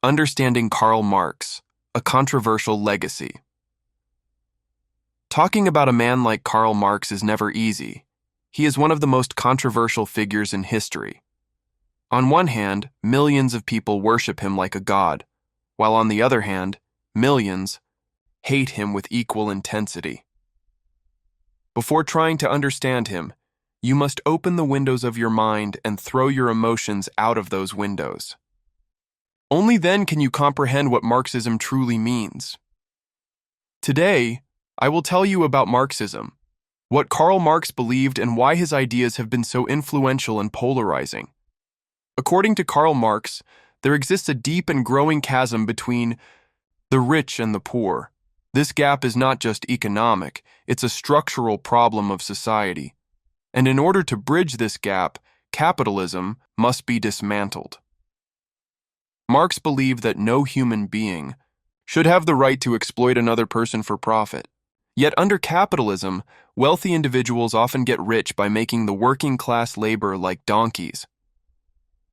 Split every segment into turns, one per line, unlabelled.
Understanding Karl Marx, a controversial legacy. Talking about a man like Karl Marx is never easy. He is one of the most controversial figures in history. On one hand, millions of people worship him like a god, while on the other hand, millions hate him with equal intensity. Before trying to understand him, you must open the windows of your mind and throw your emotions out of those windows. Only then can you comprehend what Marxism truly means. Today, I will tell you about Marxism, what Karl Marx believed and why his ideas have been so influential and polarizing. According to Karl Marx, there exists a deep and growing chasm between the rich and the poor. This gap is not just economic, it's a structural problem of society. And in order to bridge this gap, capitalism must be dismantled. Marx believed that no human being should have the right to exploit another person for profit. Yet under capitalism, wealthy individuals often get rich by making the working class labor like donkeys.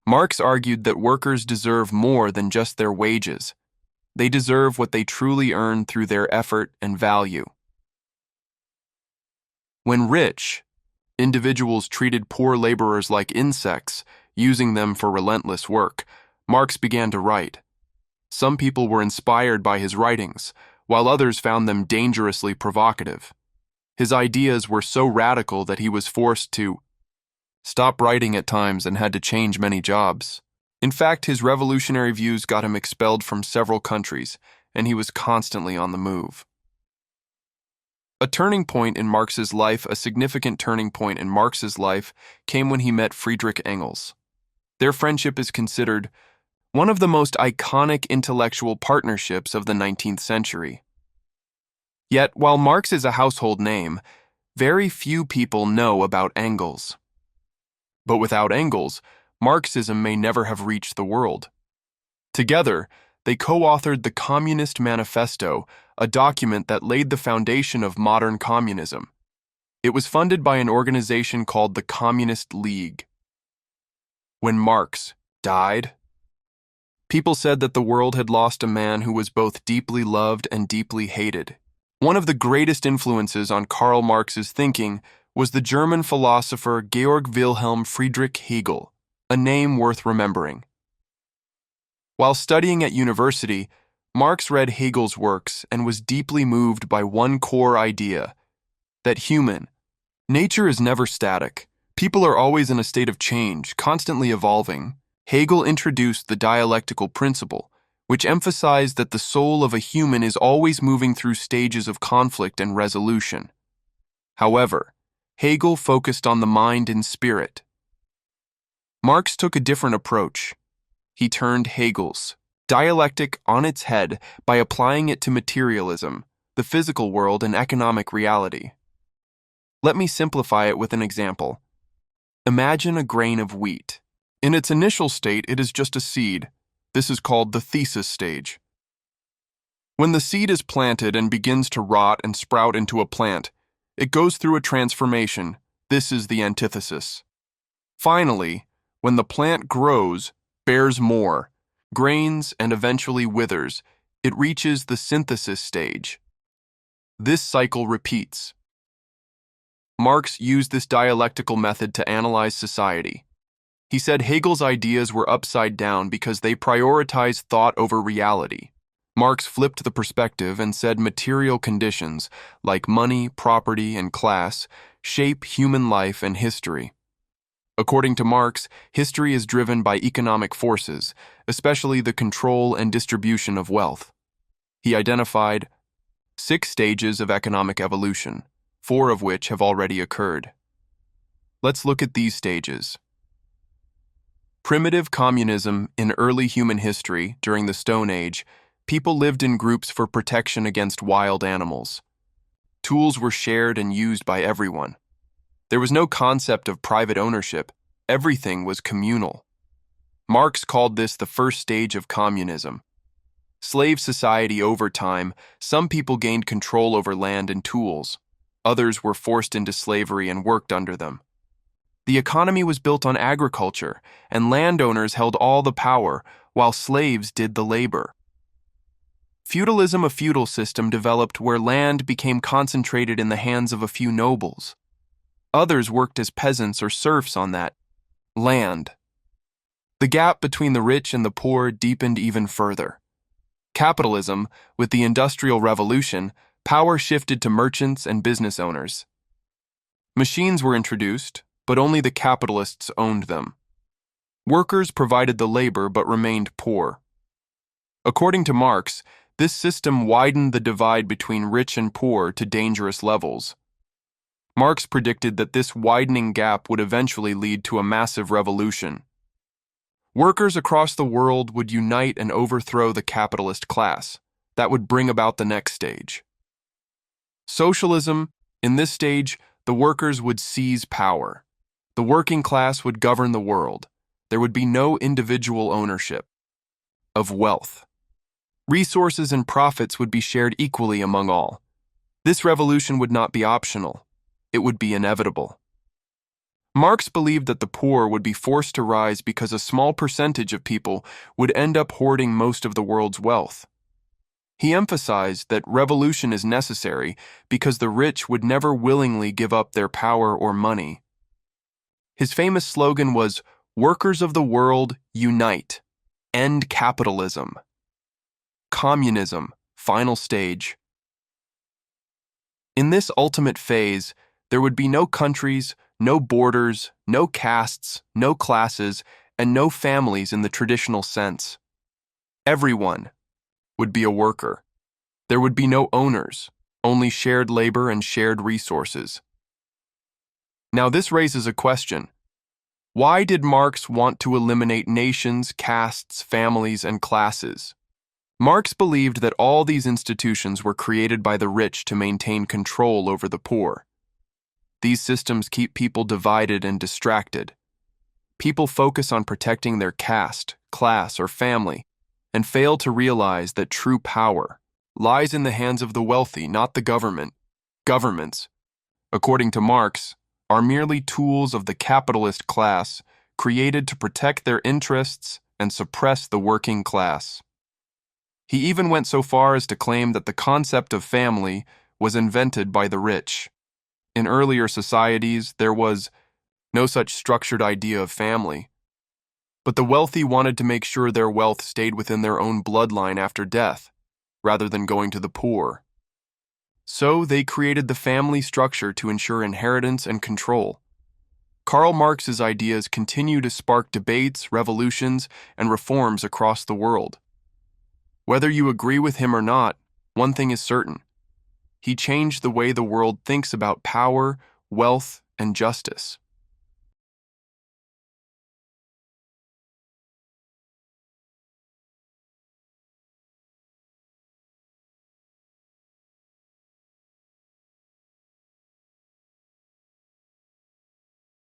Marx argued that workers deserve more than just their wages. They deserve what they truly earn through their effort and value. When rich, individuals treated poor laborers like insects, using them for relentless work, Marx began to write. Some people were inspired by his writings, while others found them dangerously provocative. His ideas were so radical that he was forced to stop writing at times and had to change many jobs. In fact, his revolutionary views got him expelled from several countries, and he was constantly on the move. A significant turning point in Marx's life came when he met Friedrich Engels. Their friendship is considered one of the most iconic intellectual partnerships of the 19th century. Yet, while Marx is a household name, very few people know about Engels. But without Engels, Marxism may never have reached the world. Together, they co-authored the Communist Manifesto, a document that laid the foundation of modern communism. It was funded by an organization called the Communist League. When Marx died, people said that the world had lost a man who was both deeply loved and deeply hated. One of the greatest influences on Karl Marx's thinking was the German philosopher Georg Wilhelm Friedrich Hegel, a name worth remembering. While studying at university, Marx read Hegel's works and was deeply moved by one core idea, that nature is never static. People are always in a state of change, constantly evolving. Hegel introduced the dialectical principle, which emphasized that the soul of a human is always moving through stages of conflict and resolution. However, Hegel focused on the mind and spirit. Marx took a different approach. He turned Hegel's dialectic on its head by applying it to materialism, the physical world, and economic reality. Let me simplify it with an example. Imagine a grain of wheat. In its initial state, it is just a seed. This is called the thesis stage. When the seed is planted and begins to rot and sprout into a plant, it goes through a transformation. This is the antithesis. Finally, when the plant grows, bears more, grains, and eventually withers, it reaches the synthesis stage. This cycle repeats. Marx used this dialectical method to analyze society. He said Hegel's ideas were upside down because they prioritized thought over reality. Marx flipped the perspective and said material conditions, like money, property, and class, shape human life and history. According to Marx, history is driven by economic forces, especially the control and distribution of wealth. He identified 6 stages of economic evolution, 4 of which have already occurred. Let's look at these stages. Primitive communism. In early human history, during the Stone Age, people lived in groups for protection against wild animals. Tools were shared and used by everyone. There was no concept of private ownership. Everything was communal. Marx called this the first stage of communism. Slave society. Over time, some people gained control over land and tools. Others were forced into slavery and worked under them. The economy was built on agriculture, and landowners held all the power, while slaves did the labor. Feudalism, a feudal system, developed where land became concentrated in the hands of a few nobles. Others worked as peasants or serfs on that land. The gap between the rich and the poor deepened even further. Capitalism, with the Industrial Revolution, power shifted to merchants and business owners. Machines were introduced, but only the capitalists owned them. Workers provided the labor but remained poor. According to Marx, this system widened the divide between rich and poor to dangerous levels. Marx predicted that this widening gap would eventually lead to a massive revolution. Workers across the world would unite and overthrow the capitalist class. That would bring about the next stage. Socialism, in this stage, the workers would seize power. The working class would govern the world. There would be no individual ownership of wealth. Resources and profits would be shared equally among all. This revolution would not be optional. It would be inevitable. Marx believed that the poor would be forced to rise because a small percentage of people would end up hoarding most of the world's wealth. He emphasized that revolution is necessary because the rich would never willingly give up their power or money. His famous slogan was, "Workers of the world, unite. End capitalism." Communism, final stage. In this ultimate phase, there would be no countries, no borders, no castes, no classes, and no families in the traditional sense. Everyone would be a worker. There would be no owners, only shared labor and shared resources. Now this raises a question. Why did Marx want to eliminate nations, castes, families, and classes? Marx believed that all these institutions were created by the rich to maintain control over the poor. These systems keep people divided and distracted. People focus on protecting their caste, class, or family, and fail to realize that true power lies in the hands of the wealthy, not the government. Governments, according to Marx, are merely tools of the capitalist class created to protect their interests and suppress the working class. He even went so far as to claim that the concept of family was invented by the rich. In earlier societies, there was no such structured idea of family. But the wealthy wanted to make sure their wealth stayed within their own bloodline after death, rather than going to the poor. So they created the family structure to ensure inheritance and control. Karl Marx's ideas continue to spark debates, revolutions, and reforms across the world. Whether you agree with him or not, one thing is certain. He changed the way the world thinks about power, wealth, and justice.